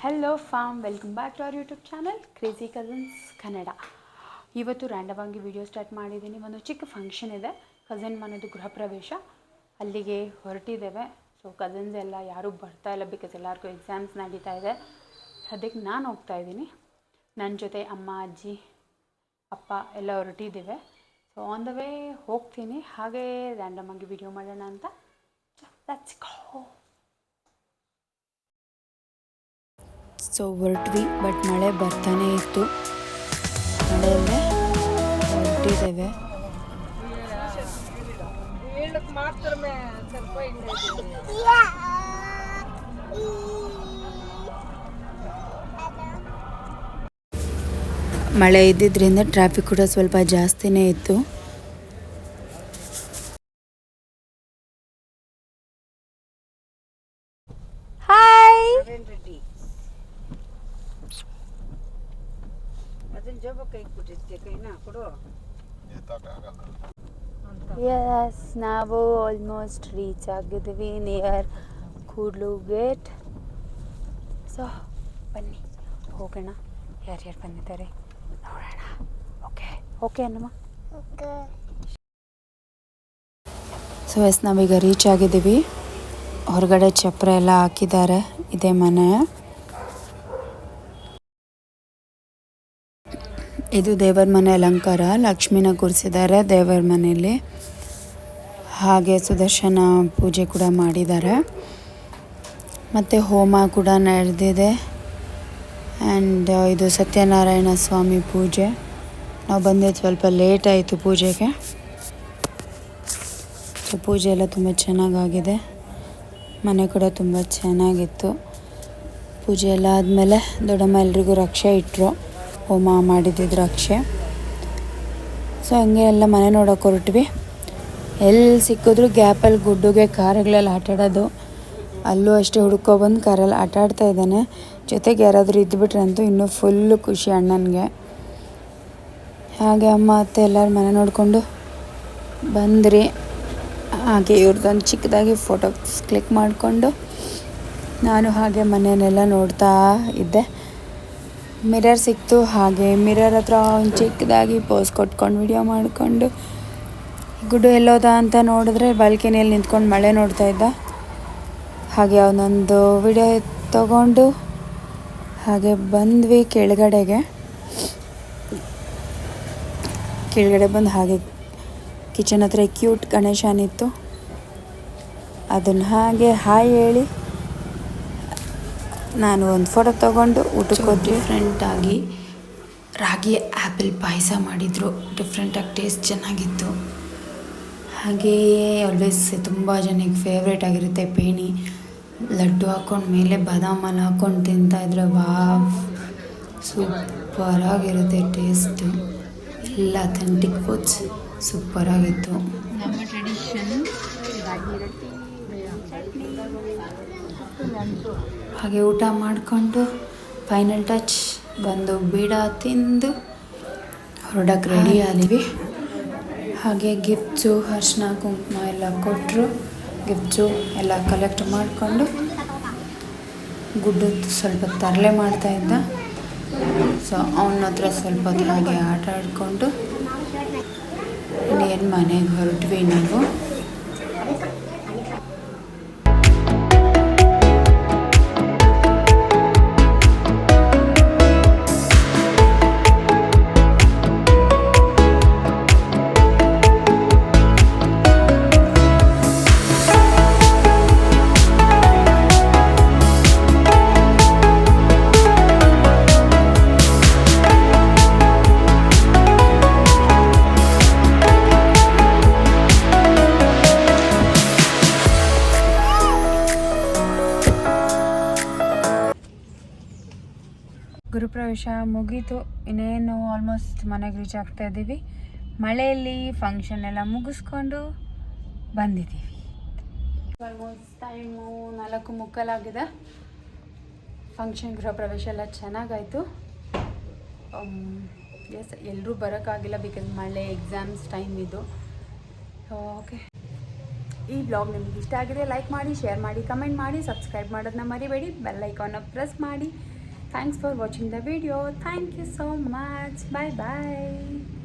Hello fam, welcome back to our YouTube channel crazy cousins Kannada. ಇವತ್ತು random ಆಗಿ video start ಮಾಡಿದ್ದೀನಿ. ಒಂದು ಚಿಕ್ಕ ಫಂಕ್ಷನ್ ಇದೆ, ಕಸಿನ್ ಮನೆಯದು ಗೃಹ ಪ್ರವೇಶ, ಅಲ್ಲಿಗೆ ಹೊರಟಿದ್ದೇವೆ. ಸೊ ಕಸಿನ್ಸ್ ಎಲ್ಲ ಯಾರೂ ಬರ್ತಾ ಇಲ್ಲ, ಬಿಕಾಸ್ ಎಲ್ಲರಿಗೂ ಎಕ್ಸಾಮ್ಸ್ ನಡೀತಾ ಇದೆ. ಸದ್ಯಕ್ಕೆ ನಾನು ಹೋಗ್ತಾ ಇದ್ದೀನಿ, ನನ್ನ ಜೊತೆ ಅಮ್ಮ, ಅಜ್ಜಿ, ಅಪ್ಪ ಎಲ್ಲ ಹೊರಟಿದ್ದೇವೆ. ಸೊ ಆನ್ ದ ವೇ ಹೋಗ್ತೀನಿ, ಹಾಗೇ ರ್ಯಾಂಡಮ್ ಆಗಿ ವಿಡಿಯೋ ಮಾಡೋಣ ಅಂತ. Let's go. ಸೊ ಹೊರಟ್ವಿ, ಬಟ್ ಮಳೆ ಬರ್ತಾನೆ ಇತ್ತು. ಮಳೆಯಲ್ಲೇ ಹೊರಟಿದ್ದೇವೆ. ಮಳೆ ಇದ್ದಿದ್ದರಿಂದ ಟ್ರಾಫಿಕ್ ಕೂಡ ಸ್ವಲ್ಪ ಜಾಸ್ತಿನೇ ಇತ್ತು. ಹಾಯ್. ಎಸ್, ನಾವು ಆಲ್ಮೋಸ್ಟ್ ರೀಚ್ ಆಗಿದ್ದೀವಿ ನಿಯರ್ ಕೂಡ್ಲು ಗೇಟ್. ಸೊ ಬನ್ನಿ ಹೋಗೋಣ. ಯಾರ್ಯಾರು ಬಂದಿದ್ದಾರೆ ನೋಡೋಣ. Okay okay ಅನ್ನಮ್ಮ. ಸೊ ಎಸ್, ನಾವೀಗ ರೀಚ್ ಆಗಿದ್ದೀವಿ. ಹೊರಗಡೆ ಚಪ್ಪರ ಎಲ್ಲ ಹಾಕಿದ್ದಾರೆ. ಇದೇ ಮನೆ. ಇದು ದೇವರ ಮನೆ ಅಲಂಕಾರ. ಲಕ್ಷ್ಮಿನ ಕೂರಿಸಿದ್ದಾರೆ ದೇವರ ಮನೆಯಲ್ಲಿ. ಹಾಗೆ ಸುದರ್ಶನ ಪೂಜೆ ಕೂಡ ಮಾಡಿದ್ದಾರೆ, ಮತ್ತು ಹೋಮ ಕೂಡ ನಡೆದಿದೆ. ಆ್ಯಂಡ್ ಇದು ಸತ್ಯನಾರಾಯಣ ಸ್ವಾಮಿ ಪೂಜೆ. ನಾವು ಬಂದಿದ್ದು ಸ್ವಲ್ಪ ಲೇಟ್ ಆಯಿತು ಪೂಜೆಗೆ. ಸೊ ಪೂಜೆ ಎಲ್ಲ ತುಂಬ ಚೆನ್ನಾಗಾಗಿದೆ. ಮನೆ ಕೂಡ ತುಂಬ ಚೆನ್ನಾಗಿತ್ತು. ಪೂಜೆ ಎಲ್ಲ ಆದಮೇಲೆ ದೊಡ್ಡಮ್ಮ ಎಲ್ರಿಗೂ ರಕ್ಷೆ ಇಟ್ಟರು, ಹೋಮ ಮಾಡಿದ್ದಿದ್ದು ರಕ್ಷೆ. ಸೊ ಹಂಗೆ ಎಲ್ಲ ಮನೆ ನೋಡೋಕೆ ಹೊರಟ್ವಿ. ಎಲ್ಲಿ ಸಿಕ್ಕಿದ್ರು ಗ್ಯಾಪಲ್ಲಿ ಗುಡ್ಡುಗೆ ಕಾರುಗಳಲ್ಲಿ ಆಟಾಡೋದು. ಅಲ್ಲೂ ಅಷ್ಟೇ ಹುಡ್ಕೊಬಂದು ಕಾರಲ್ಲಿ ಆಟಾಡ್ತಾ ಇದ್ದಾನೆ. ಜೊತೆಗೆ ಯಾರಾದರೂ ಇದ್ದುಬಿಟ್ರೆ ಅಂತೂ ಇನ್ನೂ ಫುಲ್ಲು ಖುಷಿ ಅಣ್ಣನಿಗೆ. ಹಾಗೆ ಅಮ್ಮ ಅತ್ತೆ ಎಲ್ಲರೂ ಮನೆ ನೋಡಿಕೊಂಡು ಬಂದ್ರಿ. ಹಾಗೆ ಇವ್ರದ್ದೊಂದು ಚಿಕ್ಕದಾಗಿ ಫೋಟೋಸ್ ಕ್ಲಿಕ್ ಮಾಡಿಕೊಂಡು ನಾನು ಹಾಗೆ ಮನೆಯನ್ನೆಲ್ಲ ನೋಡ್ತಾ ಇದ್ದೆ. ಮಿರರ್ ಸಿಕ್ತು, ಹಾಗೆ ಮಿರರ್ ಹತ್ರ ಒಂದು ಚಿಕ್ಕದಾಗಿ ಪೋಸ್ ಕೊಟ್ಕೊಂಡು ವಿಡಿಯೋ ಮಾಡಿಕೊಂಡು, ಗುಡ್ಡು ಎಲ್ಲೋದ ಅಂತ ನೋಡಿದ್ರೆ ಬಾಲ್ಕನಿಯಲ್ಲಿ ನಿಂತ್ಕೊಂಡು ಮಳೆ ನೋಡ್ತಾ ಇದ್ದ. ಹಾಗೆ ಅವನೊಂದು ವಿಡಿಯೋ ತಗೊಂಡು ಹಾಗೆ ಬಂದ್ವಿ ಕೆಳಗಡೆ ಬಂದು ಹಾಗೆ ಕಿಚನ್ ಹತ್ರ ಕ್ಯೂಟ್ ಗಣೇಶನಿತ್ತು, ಅದನ್ನು ಹಾಗೆ ಹಾಯ್ ಹೇಳಿ ನಾನು ಒಂದು ಫೋಟೋ ತೊಗೊಂಡು ಊಟಕ್ಕೆ ಹೋದ್ವಿ. ಡಿಫ್ರೆಂಟಾಗಿ ರಾಗಿ ಆ್ಯಪಲ್ ಪಾಯಸ ಮಾಡಿದರು. ಡಿಫ್ರೆಂಟಾಗಿ ಟೇಸ್ಟ್ ಚೆನ್ನಾಗಿತ್ತು. ಹಾಗೆಯೇ ಆಲ್ವೇಸ್ ತುಂಬ ಜನಕ್ಕೆ ಫೇವ್ರೇಟ್ ಆಗಿರುತ್ತೆ ಪೇಣಿ. ಲಡ್ಡು ಹಾಕ್ಕೊಂಡು ಮೇಲೆ ಬಾದಾಮಲ್ಲಿ ಹಾಕ್ಕೊಂಡು ತಿಂತಾಯಿದ್ರೆ ವಾವ್, ಸೂಪರಾಗಿರುತ್ತೆ ಟೇಸ್ಟು. ಎಲ್ಲ ಅಥೆಂಟಿಕ್ ಫುಡ್ಸ್ ಸೂಪರಾಗಿತ್ತು. ನಮ್ಮ ಟ್ರೆಡಿಷನ್ ರಾಗಿ ರೊಟ್ಟಿ, ಹಾಗೆ ಊಟ ಮಾಡಿಕೊಂಡು ಫೈನಲ್ ಟಚ್ ಬಂದು ಬೀಡ ತಿಂದು ಹೊರಡಕ್ಕೆ ರೆಡಿ ಆದ್ವಿ. ಹಾಗೆ ಗಿಫ್ಟ್ಸು, ಅರಿಶಿನ ಕುಂಕುಮ ಎಲ್ಲ ಕೊಟ್ಟರು. ಗಿಫ್ಟ್ಸು ಎಲ್ಲ ಕಲೆಕ್ಟ್ ಮಾಡಿಕೊಂಡು ಗುಡ್ಡದ್ದು ಸ್ವಲ್ಪ ತರಲೆ ಮಾಡ್ತಾಯಿದ್ದ. ಸೊ ಅವನ ಹತ್ರ ಸ್ವಲ್ಪ ಹೊತ್ತು ಹಾಗೆ ಆಟ ಆಡಿಕೊಂಡು ಇನ್ನೇನು ಮನೆಗೆ ಹೊರಟ್ವಿ ನಾವು. ಗೃಹಪ್ರವೇಶ ಮುಗೀತು, ಇನ್ನೇನು ಆಲ್ಮೋಸ್ಟ್ ಮನೆಗೆ ರೀಚ್ ಆಗ್ತಾ ಇದ್ದೀವಿ. ಮಳೆಯಲ್ಲಿ ಫಂಕ್ಷನ್ ಎಲ್ಲ ಮುಗಿಸ್ಕೊಂಡು ಬಂದಿದ್ದೀವಿ. ಆಲ್ಮೋಸ್ಟ್ ಟೈಮು 4:45 ಫಂಕ್ಷನ್ ಗೃಹಪ್ರವೇಶ ಎಲ್ಲ ಚೆನ್ನಾಗಾಯಿತು. ಎಸ್, ಎಲ್ಲರೂ ಬರೋಕ್ಕಾಗಿಲ್ಲ ಬಿಕಾಸ್ ಮಳೆ, ಎಕ್ಸಾಮ್ಸ್ ಟೈಮ್ ಇದು. ಓಕೆ, ಈ ಬ್ಲಾಗ್ ನಿಮ್ಗೆ ಇಷ್ಟ ಆಗಿದೆ ಲೈಕ್ ಮಾಡಿ, ಶೇರ್ ಮಾಡಿ, ಕಮೆಂಟ್ ಮಾಡಿ, ಸಬ್ಸ್ಕ್ರೈಬ್ ಮಾಡೋದನ್ನ ಮರಿಬೇಡಿ. ಬೆಲ್ ಐಕಾನ್ನ ಪ್ರೆಸ್ ಮಾಡಿ. Thanks for watching the video. Thank you so much. Bye bye.